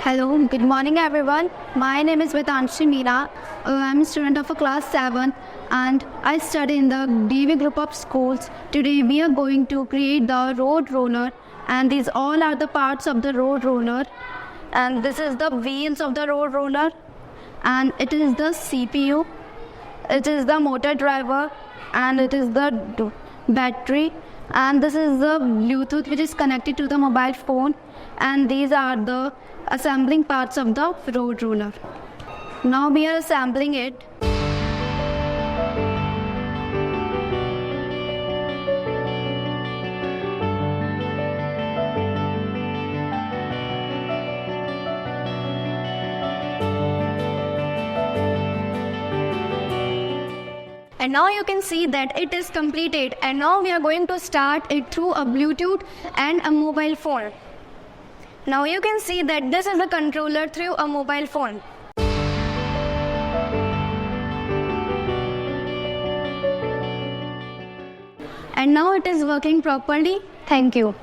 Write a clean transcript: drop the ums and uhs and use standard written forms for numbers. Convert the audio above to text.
Hello, good morning everyone. My name is Vedanshi Meera. I'm a student of class 7 and I study in the DAV Group of Schools. Today we are going to create the road roller, and these all are the parts of the road roller. And this is the wheels of the road roller, and it is the CPU, it is the motor driver, and it is the battery, and this is the Bluetooth which is connected to the mobile phone, and these are the assembling parts of the road roller. Now we are assembling it. And now you can see that it is completed, and now we are going to start it through a Bluetooth and a mobile phone. Now you can see that this is a controller through a mobile phone. And now it is working properly. Thank you.